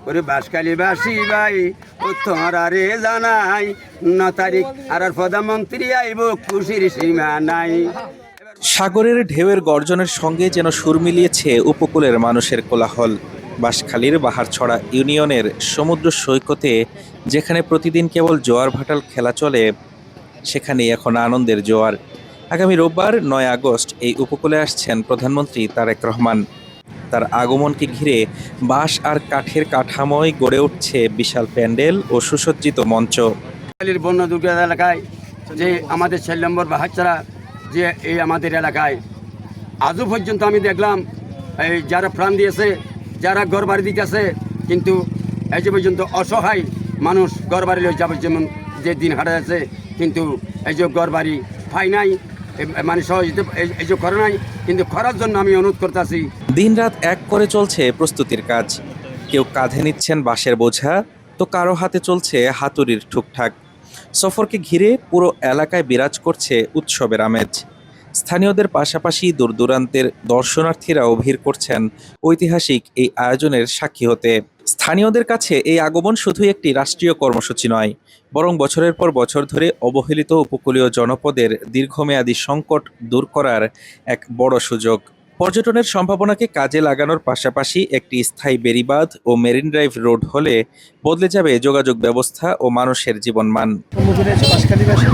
ওরে বাসকালী বাসি ভাই ও তোমরা রে জানাই 9 তারিখ আর প্রধানমন্ত্রী আইব খুশির সীমা নাই। সাগরের ঢেউয়ের গর্জনের সঙ্গে যেন সুর মিলিয়েছে উপকূলের মানুষের কোলাহল। বাঁশখালীর বাহারছড়া ইউনিয়নের সমুদ্র সৈকতে যেখানে প্রতিদিন কেবল জোয়ার ভাটাল খেলা চলে, সেখানেই এখন আনন্দের জোয়ার। আগামী রোববার 9 আগস্ট এই উপকূলে আসছেন প্রধানমন্ত্রী তারেক রহমান। তার আগমনকে ঘিরে বাঁশ আর কাঠের কাঠামোয় গড়ে উঠছে বিশাল প্যান্ডেল ও সুসজ্জিত মঞ্চ। বাসখালীর বন্য দুর্গ এলাকায় যে আমাদের 4 নম্বর বাহারছড়া যে এই আমাদের এলাকায় আজও পর্যন্ত আমি দেখলাম এই যারা প্রাণ দিয়েছে, যারা ঘর বাড়ি দিতেছে, কিন্তু এই যে পর্যন্ত অসহায় মানুষ ঘর বাড়ি লয়ে যাবে, যেমন যে দিন হারা যাচ্ছে, কিন্তু এই যে ঘর বাড়ি পাই নাই, মানে সহযোগিতা এই যে করে নাই, কিন্তু করার জন্য আমি অনুরোধ করতেছি। দিনরাত এক করে চলছে প্রস্তুতির কাজ। কেউ কাঁধে নিচ্ছেন বাঁশের বোঝা, তো কারো হাতে চলছে হাতুড়ির ঠুকঠাক। সফরকে ঘিরে পুরো এলাকায় বিরাজ করছে উৎসবের আমেজ। স্থানীয়দের পাশাপাশি দূরদূরান্তের দর্শনার্থীরাও ভিড় করছেন ঐতিহাসিক এই আয়োজনের সাক্ষী হতে। স্থানীয়দের কাছে এই আগমন শুধুই একটি রাষ্ট্রীয় কর্মসূচি নয়, বরং বছরের পর বছর ধরে অবহেলিত উপকূলীয় জনপদের দীর্ঘমেয়াদী সংকট দূর করার এক বড় সুযোগ। পর্যটনের সম্ভাবনাকে কাজে লাগানোর পাশাপাশি একটি স্থায়ী বেড়িবাঁধ ও মেরিন ড্রাইভ রোড হলে বদলে যাবে যোগাযোগ ব্যবস্থা ও মানুষের জীবনমান। সম্মুখীন হয়েছে বাঁশখালীবাসী,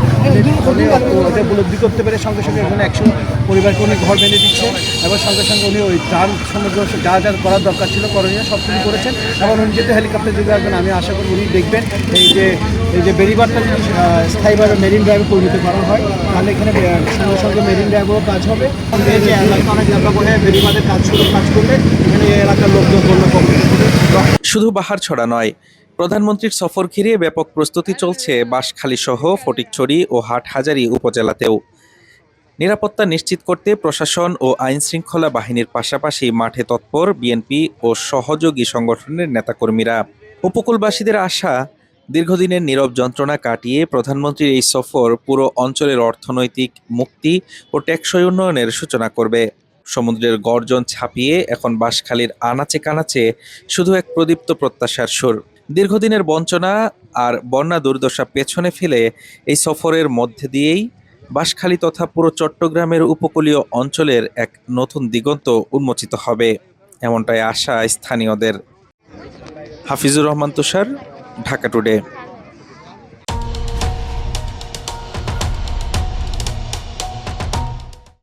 ওদের উপলব্ধি করতে পেরে সঙ্গে সঙ্গে ওখানে 100 পরিবারকে উনি ঘর বেঁধে দিচ্ছে, এবং সঙ্গে সঙ্গে উনি ওই ত্রাণ সমগ্র যা যা করার দরকার ছিল করণীয় সব কিছু করেছেন। এবং উনি যেহেতু হেলিকপ্টার যোগে আসবেন, আমি আশা করি উনি দেখবেন এই যে বেড়িবাঁধটা যদি স্থায়ীভাবে মেরিন ড্রাইভে পরিণত করা হয়, তাহলে এখানে সঙ্গে সঙ্গে মেরিন ড্রাইভেও কাজ হবে। এই যে এলাকা অনেক ব্যাপকভাবে বেড়িবাঁধের কাজ করলে এখানে এই এলাকার লোকজন গণ্য করবে। শুধু বাহারছড়া নয়, প্রধানমন্ত্রীর সফর ঘিরে ব্যাপক প্রস্তুতি চলছে বাঁশখালী সহ ফটিকছড়ি ও হাটহাজারী উপজেলাতেও। নিরাপত্তা নিশ্চিত করতে প্রশাসন ও আইনশৃঙ্খলা বাহিনীর পাশাপাশি মাঠে তৎপর বিএনপি ও সহযোগী সংগঠনের নেতাকর্মীরা। উপকূলবাসীদের আশা, দীর্ঘদিনের নীরব যন্ত্রণা কাটিয়ে প্রধানমন্ত্রীর এই সফর পুরো অঞ্চলের অর্থনৈতিক মুক্তি ও টেকসই উন্নয়নের সূচনা করবে। সমুদ্রের গর্জন ছাপিয়ে এখন বাঁশখালীর আনাচে কানাচে শুধু এক প্রদীপ্ত প্রত্যাশার সুর। দীর্ঘদিনের বঞ্চনা আর বন্যা দুর্দশা পেছনে ফেলে এই সফরের মধ্যে দিয়েই বাঁশখালী তথা পুরো চট্টগ্রামের উপকূলীয় অঞ্চলের এক নতুন দিগন্ত উন্মোচিত হবে, এমনটাই আশা স্থানীয়দের। হাফিজুর রহমান তুষার, ঢাকা টুডে।